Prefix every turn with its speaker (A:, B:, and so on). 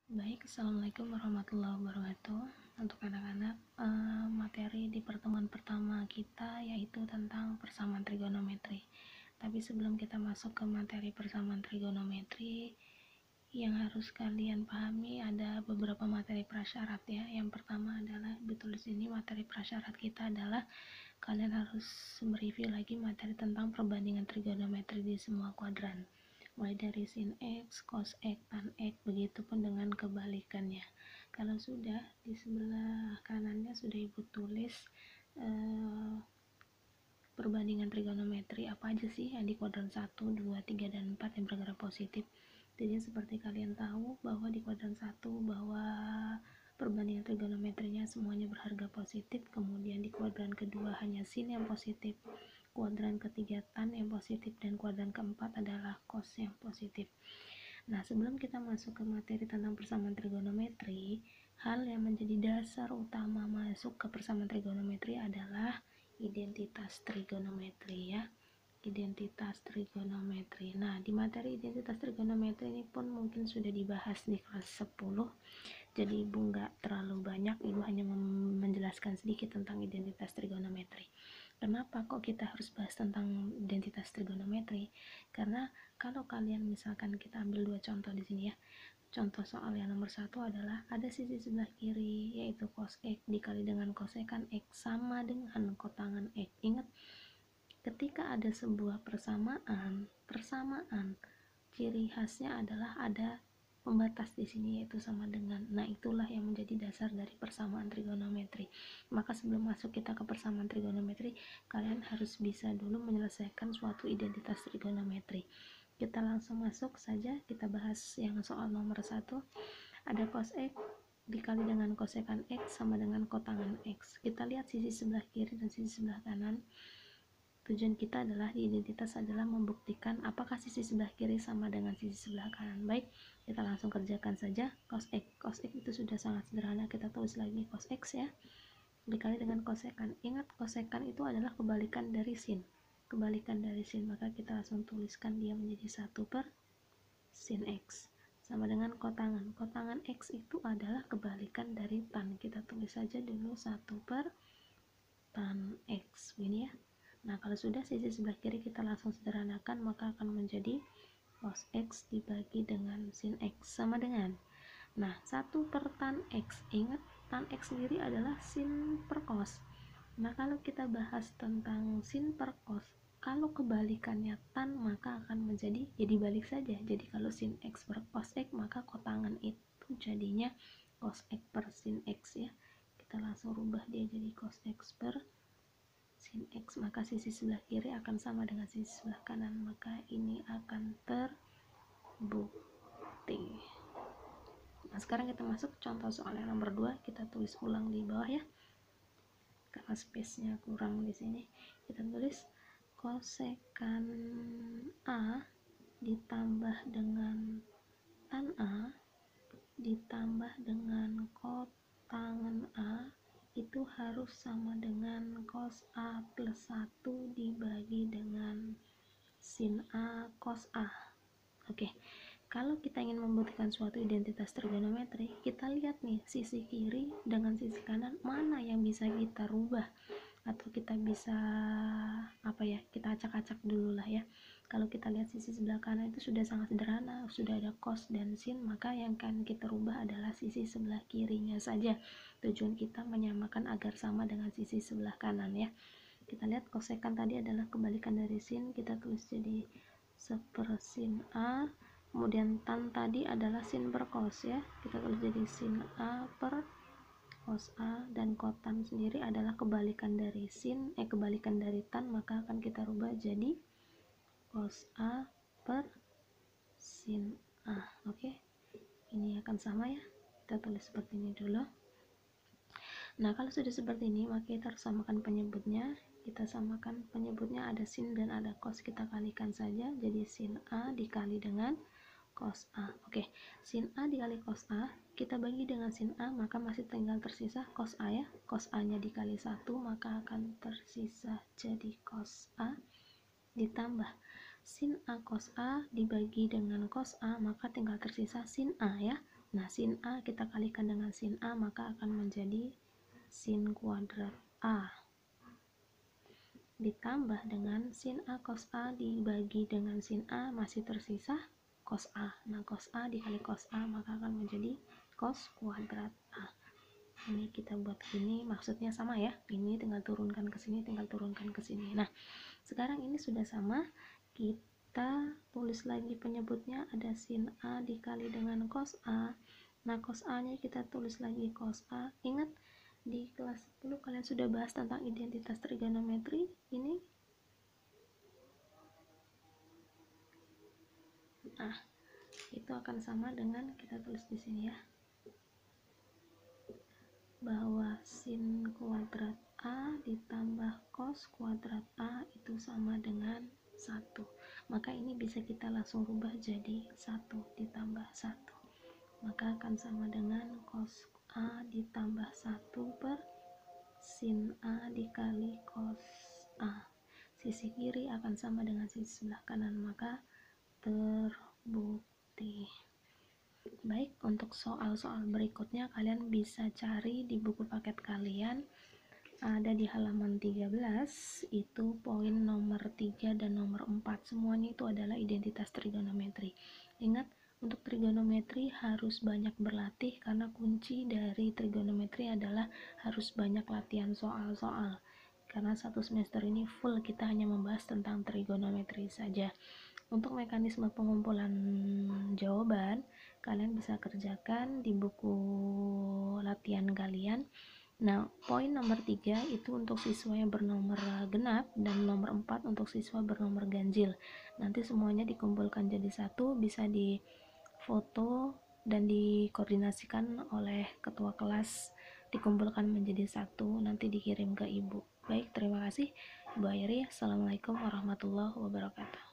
A: Baik, assalamualaikum warahmatullahi wabarakatuh. Untuk anak-anak, materi di pertemuan pertama kita yaitu tentang persamaan trigonometri. Tapi sebelum kita masuk ke materi persamaan trigonometri, yang harus kalian pahami ada beberapa materi prasyarat ya. Yang pertama adalah betul di sini materi prasyarat kita adalah kalian harus mereview lagi materi tentang perbandingan trigonometri di semua kuadran, mulai dari sin X, cos X, tan X, begitupun dengan kebalikannya. Kalau sudah, di sebelah kanannya sudah ibu tulis perbandingan trigonometri apa aja sih yang di kuadran 1, 2, 3, dan 4 yang bergerak positif. Jadi seperti kalian tahu bahwa di kuadran 1 bahwa perbandingan trigonometrinya semuanya berharga positif, kemudian di kuadran kedua hanya sin yang positif, kuadran ketiga tan yang positif, dan kuadran keempat adalah cos yang positif. Nah, sebelum kita masuk ke materi tentang persamaan trigonometri, hal yang menjadi dasar utama masuk ke persamaan trigonometri adalah identitas trigonometri ya. Identitas trigonometri. Nah, di materi identitas trigonometri ini pun mungkin sudah dibahas di kelas 10. Jadi ibu nggak terlalu banyak, ibu hanya menjelaskan sedikit tentang identitas trigonometri. Kenapa kok kita harus bahas tentang identitas trigonometri? Karena kalau kalian misalkan kita ambil dua contoh di sini ya. Contoh soal yang nomor 1 adalah ada sisi sebelah kiri yaitu cos X dikali dengan kosekan X sama dengan kotangan X. Ingat, ketika ada sebuah persamaan ciri khasnya adalah ada pembatas di sini yaitu sama dengan. Nah, itulah yang menjadi dasar dari persamaan trigonometri. Maka sebelum masuk kita ke persamaan trigonometri, kalian harus bisa dulu menyelesaikan suatu identitas trigonometri. Kita langsung masuk saja, kita bahas yang soal nomor 1. Ada cos X dikali dengan kosekan X sama dengan kotangan X. Kita lihat sisi sebelah kiri dan sisi sebelah kanan. Tujuan kita adalah di identitas adalah membuktikan apakah sisi sebelah kiri sama dengan sisi sebelah kanan. Baik, kita langsung kerjakan saja. Cos X. Cos X itu sudah sangat sederhana, kita tulis lagi cos X ya. Dikali dengan kosekan. Ingat, kosekan itu adalah kebalikan dari sin. Kebalikan dari sin, maka kita langsung tuliskan dia menjadi 1 per sin X. Sama dengan kotangan. Kotangan X itu adalah kebalikan dari tan. Kita tulis saja dulu 1 per tan X. Ini ya. Nah, kalau sudah sisi sebelah kiri kita langsung sederhanakan, maka akan menjadi cos X dibagi dengan sin X sama dengan, nah, 1 per tan X. Ingat, tan X sendiri adalah sin per cos. Nah, kalau kita bahas tentang sin per cos, kalau kebalikannya tan maka akan menjadi balik saja. Jadi kalau sin X per cos X, maka kotangan itu jadinya cos X per sin X ya. Kita langsung rubah dia jadi cos X per sin X, maka sisi sebelah kiri akan sama dengan sisi sebelah kanan, maka ini akan terbukti. Nah, sekarang kita masuk contoh soal yang nomor 2. Kita tulis ulang di bawah ya, karena space-nya kurang di sini. Kita tulis kosekan A ditambah dengan tan A ditambah dengan kotangan A itu harus sama dengan cos A plus 1 dibagi dengan sin A cos A. Oke, kalau kita ingin membuktikan suatu identitas trigonometri, kita lihat nih sisi kiri dengan sisi kanan mana yang bisa kita rubah atau kita bisa kita acak-acak dulu lah ya. Kalau kita lihat sisi sebelah kanan itu sudah sangat sederhana, sudah ada cos dan sin, maka yang akan kita rubah adalah sisi sebelah kirinya saja. Tujuan kita menyamakan agar sama dengan sisi sebelah kanan ya. Kita lihat kosekan tadi adalah kebalikan dari sin, kita tulis jadi 1 per sin A, kemudian tan tadi adalah sin per cos ya, kita tulis jadi sin A per cos A, dan kotan sendiri adalah kebalikan dari kebalikan dari tan, maka akan kita rubah jadi cos A per sin A. Oke, ini akan sama ya, kita tulis seperti ini dulu. Nah, kalau sudah seperti ini, maka kita harus samakan penyebutnya. Kita samakan penyebutnya, ada sin dan ada cos, kita kalikan saja jadi sin A dikali dengan cos A. Oke, sin A dikali cos A kita bagi dengan sin A, maka masih tinggal tersisa cos A ya. Cos A nya dikali 1, maka akan tersisa jadi cos A ditambah sin A cos A dibagi dengan cos A, maka tinggal tersisa sin A ya. Nah, sin A kita kalikan dengan sin A, maka akan menjadi sin kuadrat A ditambah dengan sin A cos A dibagi dengan sin A, masih tersisa cos A. Nah, cos A dikali cos A maka akan menjadi cos kuadrat A. Ini kita buat gini, maksudnya sama ya, ini tinggal turunkan ke sini, tinggal turunkan ke sini. Nah, sekarang ini sudah sama, kita tulis lagi penyebutnya, ada sin A dikali dengan cos A. Nah, cos A nya kita tulis lagi cos A. Ingat di kelas 10 kalian sudah bahas tentang identitas trigonometri ini. Nah, itu akan sama dengan kita tulis di sini ya, bahwa sin kuadrat A ditambah cos kuadrat A itu sama dengan 1. Maka ini bisa kita langsung rubah jadi 1 ditambah 1. Maka akan sama dengan cos A ditambah 1 per sin A dikali cos A. Sisi kiri akan sama dengan sisi sebelah kanan, maka terbukti. Baik, untuk soal-soal berikutnya kalian bisa cari di buku paket kalian, ada di halaman 13, itu poin nomor 3 dan nomor 4. Semuanya itu adalah identitas trigonometri. Ingat, untuk trigonometri harus banyak berlatih, karena kunci dari trigonometri adalah harus banyak latihan soal-soal. Karena satu semester ini full kita hanya membahas tentang trigonometri saja. Untuk mekanisme pengumpulan jawaban, kalian bisa kerjakan di buku latihan kalian. Nah, poin nomor 3 itu untuk siswa yang bernomor genap, dan nomor 4 untuk siswa bernomor ganjil. Nanti semuanya dikumpulkan jadi satu, bisa difoto dan dikoordinasikan oleh ketua kelas, dikumpulkan menjadi satu, nanti dikirim ke ibu. Baik, terima kasih Ibu Airi. Assalamualaikum warahmatullahi wabarakatuh.